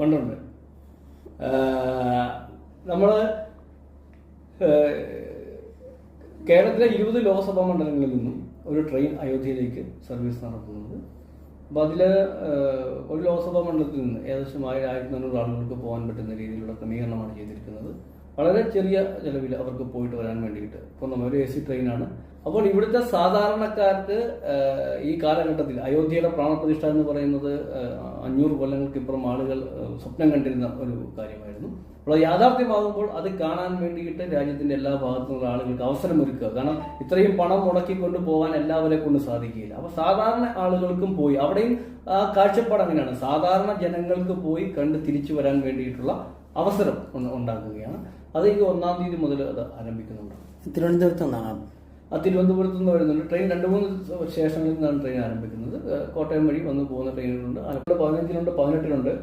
ഉണ്ടുണ്ട്. നമ്മൾ കേരളത്തിലെ 20 ലോക്സഭാ മണ്ഡലങ്ങളിൽ നിന്നും ഒരു ട്രെയിൻ അയോധ്യയിലേക്ക് സർവീസ് നടത്തുന്നത്. അപ്പോൾ അതിൽ ഒരു ലോക്സഭാ മണ്ഡലത്തിൽ നിന്ന് ഏകദേശം 1400 ആളുകൾക്ക് പോകാൻ പറ്റുന്ന രീതിയിലുള്ള ക്രമീകരണമാണ് ചെയ്തിരിക്കുന്നത്. വളരെ ചെറിയ ചെലവിൽ അവർക്ക് പോയിട്ട് വരാൻ വേണ്ടിയിട്ട്. ഇപ്പോൾ നമ്മളൊരു AC ട്രെയിനാണ്. അപ്പോൾ ഇവിടുത്തെ സാധാരണക്കാർക്ക് ഈ കാലഘട്ടത്തിൽ അയോധ്യയുടെ പ്രാണപ്രതിഷ്ഠ എന്ന് പറയുന്നത് 500 കൊല്ലങ്ങൾക്കിപ്പുറം ആളുകൾ സ്വപ്നം കണ്ടിരുന്ന ഒരു കാര്യമായിരുന്നു. അപ്പോൾ യാഥാർത്ഥ്യമാകുമ്പോൾ അത് കാണാൻ വേണ്ടിയിട്ട് രാജ്യത്തിന്റെ എല്ലാ ഭാഗത്തുനിന്നുള്ള ആളുകൾക്ക് അവസരമൊരുക്കുക. കാരണം ഇത്രയും പണം മുടക്കിക്കൊണ്ട് പോകാൻ എല്ലാവരെ കൊണ്ട് സാധിക്കില്ല. അപ്പോൾ സാധാരണ ആളുകൾക്കും പോയി അവിടെയും ആ കാഴ്ചപ്പാട് അങ്ങനെയാണ്. സാധാരണ ജനങ്ങൾക്ക് പോയി കണ്ട് തിരിച്ചു വരാൻ വേണ്ടിയിട്ടുള്ള അവസരം ഉണ്ടാക്കുകയാണ്. അത് ഈ 1-ാം തീയതി മുതൽ അത് ആരംഭിക്കുന്നുണ്ട്. തിരുവനന്തപുരത്ത് നിന്നാണ്. തിരുവനന്തപുരത്ത് നിന്ന് വരുന്നുണ്ട്. ട്രെയിൻ 2-3 സ്റ്റേഷനിൽ നിന്നാണ് ട്രെയിൻ ആരംഭിക്കുന്നത്. കോട്ടയം വഴി വന്ന് പോകുന്ന ട്രെയിനുകളുണ്ട്. ആലപ്പുഴ 15-ലുണ്ട്, 18-ലുണ്ട്.